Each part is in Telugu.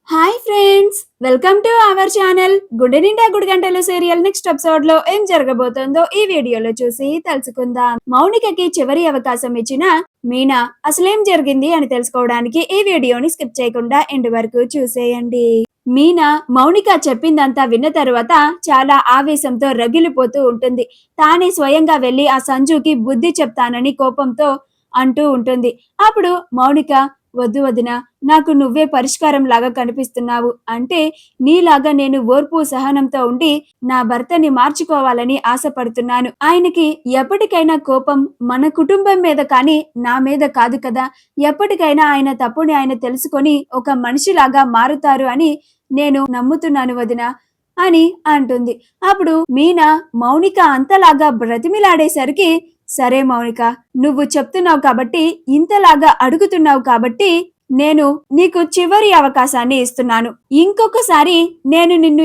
Hi friends, welcome to our channel. గుడి నిండా గుడి గంటలు సీరియల్ నెక్స్ట్ ఎపిసోడ్ లో ఏం జరగబోతోందో ఈ వీడియోలో చూసి తెలుసుకుందాం. మౌనికకి చివరి అవకాశం ఇచ్చిన మీనా అసలేం జరిగింది అని తెలుసుకోవడానికి ఈ వీడియోని స్కిప్ చేయకుండా ఎండ్ వరకు చూసేయండి. మీనా మౌనిక చెప్పిందంతా విన్న తరువాత చాలా ఆవేశంతో రగిలిపోతూ ఉంటుంది. తానే స్వయంగా వెళ్లి ఆ సంజుకి బుద్ధి చెప్తానని కోపంతో అంటూ ఉంటుంది. అప్పుడు మౌనిక, వద్దు వదిన, నాకు నువ్వే పరిష్కారం లాగా కనిపిస్తున్నావు. అంటే నీలాగా నేను ఓర్పు సహనంతో ఉండి నా భర్తని మార్చుకోవాలని ఆశపడుతున్నాను. ఆయనకి ఎప్పటికైనా కోపం మన కుటుంబం మీద కానీ నా మీద కాదు కదా. ఎప్పటికైనా ఆయన తప్పుని ఆయన తెలుసుకొని ఒక మనిషిలాగా మారుతారు అని నేను నమ్ముతున్నాను వదిన అని అంటుంది. అప్పుడు మీనా మౌనిక అంతలాగా బ్రతిమిలాడేసరికి, సరే మౌనిక, నువ్వు చెప్తున్నావు కాబట్టి, ఇంతలాగా అడుగుతున్నావు కాబట్టి నేను నీకు చివరి అవకాశాన్ని ఇస్తున్నాను. ఇంకొకసారి నేను నిన్ను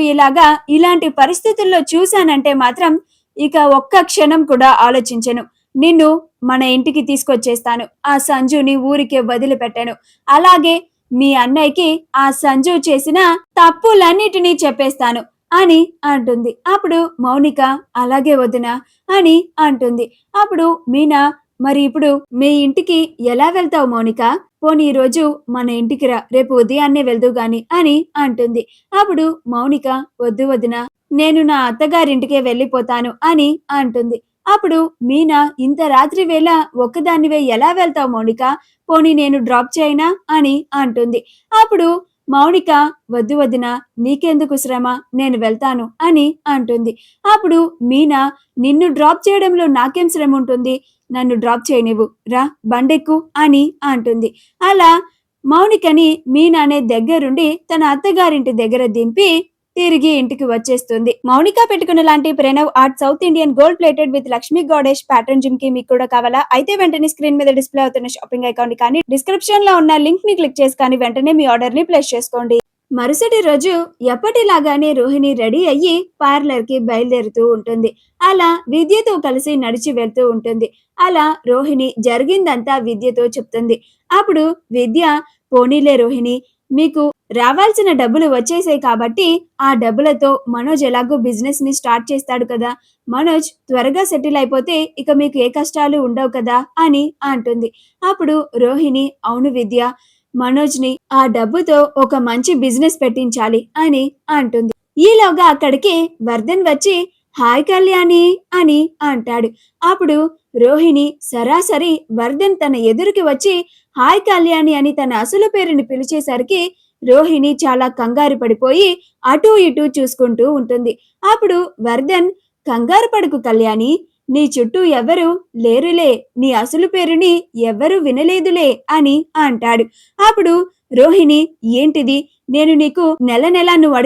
ఇలాంటి పరిస్థితుల్లో చూశానంటే మాత్రం ఇక ఒక్క క్షణం కూడా ఆలోచించను. నిన్ను మన ఇంటికి తీసుకొచ్చేస్తాను. ఆ సంజుని ఊరికే వదిలిపెట్టాను. అలాగే మీ అన్నయ్యకి ఆ సంజు చేసిన తప్పులన్నిటినీ చెప్పేస్తాను అని అంటుంది. అప్పుడు మౌనిక, అలాగే వదినా అని అంటుంది. అప్పుడు మీనా, మరి ఇప్పుడు మీ ఇంటికి ఎలా వెళ్తావు మౌనిక? పోనీ ఈ రోజు మన ఇంటికి రా, రేపు ఉదయాన్నే వెళ్దు గాని అని అంటుంది. అప్పుడు మౌనిక, వద్దు వదినా, నేను నా అత్తగారింటికే వెళ్ళిపోతాను అని అంటుంది. అప్పుడు మీనా, ఇంత రాత్రి వేళ ఒక్కదానివే ఎలా వెళ్తావు మౌనిక? పోనీ నేను డ్రాప్ చేయనా అని అంటుంది. అప్పుడు మౌనిక, వద్దు వదినా, నీకెందుకు శ్రమ, నేను వెళ్తాను అని అంటుంది. అప్పుడు మీనా, నిన్ను డ్రాప్ చేయడంలో నాకేం శ్రమ ఉంటుంది? నన్ను డ్రాప్ చేయనివ్వు, రా బండెక్కు అని అంటుంది. అలా మౌనికని మీనానే దగ్గరుండి తన అత్తగారింటి దగ్గర దింపి తిరిగి ఇంటికి వచ్చేస్తుంది. మౌనిక పెట్టుకున్న లాంటి Pranav art south Indian gold plated with Lakshmi గోడేష్ ప్యాటర్న్ జిమ్కి మీకు కూడా కావాలా? అయితే వెంటనే స్క్రీన్ మీద డిస్ప్లే అవుతున్న షాపింగ్ అకౌంట్ కానీ డిస్క్రిప్షన్ లో ఉన్న లింక్ ని క్లిక్ చేసి కానీ వెంటనే మీ ఆర్డర్ ని ప్లేస్ చేసుకోండి. మరుసటి రోజు ఎప్పటిలాగానే రోహిణి రెడీ అయ్యి పార్లర్ కి బయలుదేరుతూ ఉంటుంది. అలా విద్యతో కలిసి నడిచి వెళ్తూ ఉంటుంది. అలా రోహిణి జరిగిందంతా విద్యతో చెప్తుంది. అప్పుడు విద్య, పోనీలే రోహిణి, మీకు రావాల్సిన డబ్బులు వచ్చేసాయి కాబట్టి ఆ డబ్బులతో మనోజ్ ఎలాగో బిజినెస్ ని స్టార్ట్ చేస్తాడు కదా. మనోజ్ త్వరగా సెటిల్ అయిపోతే ఇక మీకు ఏ కష్టాలు ఉండవు కదా అని అంటుంది. అప్పుడు రోహిణి, అవును విద్య, మనోజ్ ని ఆ డబ్బుతో ఒక మంచి బిజినెస్ పెట్టించాలి అని అంటుంది. ఈలోగా అక్కడికి వర్ధన్ వచ్చి, హాయ్ కళ్యాణి అని అంటాడు. అప్పుడు రోహిణి సరాసరి వర్ధన్ తన ఎదురుకి వచ్చి హాయ్ కళ్యాణి అని తన అసలు పేరుని పిలిచేసరికి రోహిణి చాలా కంగారు పడిపోయి అటూ ఇటూ చూసుకుంటూ ఉంటుంది. అప్పుడు వర్ధన్, కంగారు పడుకు కళ్యాణి, నీ చుట్టూ ఎవరు లేరులే, నీ అసలు పేరుని ఎవ్వరూ వినలేదులే అని అంటాడు. అప్పుడు రోహిణి, ఏంటిది, నేను నీకు నెల నెల నువ్వు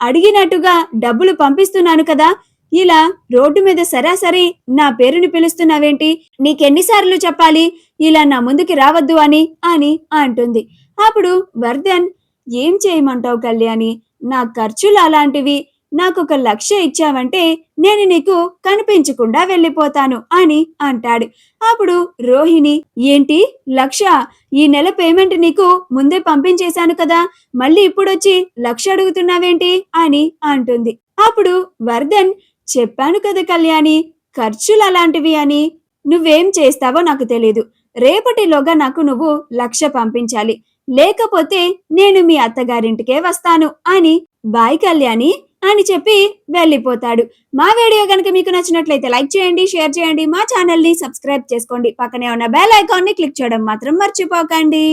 అడిగినట్టుగా డబ్బులు పంపిస్తున్నాను కదా, ఇలా రోడ్డు మీద సరాసరి నా పేరుని పిలుస్తున్నావేంటి? నీకెన్నిసార్లు చెప్పాలి ఇలా నా ముందుకి రావద్దు అని అని అంటుంది. అప్పుడు వర్ధన్, ఏం చేయమంటావు కళ్యాణి, నా ఖర్చులు అలాంటివి, నాకొక 1,00,000 ఇచ్చావంటే నేను నీకు కనిపించకుండా వెళ్ళిపోతాను అని అంటాడు. అప్పుడు రోహిణి, ఏంటి 1,00,000? ఈ నెల పేమెంట్ నీకు ముందే పంపించేశాను కదా, మళ్ళీ ఇప్పుడొచ్చి 1,00,000 అడుగుతున్నావేంటి అని అంటుంది. అప్పుడు వర్ధన్, చెప్పాను కదా కళ్యాణి, ఖర్చులు అలాంటివి అని, నువ్వేం చేస్తావో నాకు తెలీదు. రేపటిలోగా నాకు నువ్వు 1,00,000 పంపించాలి, లేకపోతే నేను మీ అత్తగారింటికే వస్తాను అని, బాయ్ కళ్యాణి అని చెప్పి వెళ్ళిపోతాడు. మా వీడియో కనుక మీకు నచ్చినట్లయితే లైక్ చేయండి, షేర్ చేయండి, మా ఛానల్ ని సబ్స్క్రైబ్ చేసుకోండి, పక్కనే ఉన్న బెల్ ఐకాన్ ని క్లిక్ చేయడం మాత్రం మర్చిపోకండి.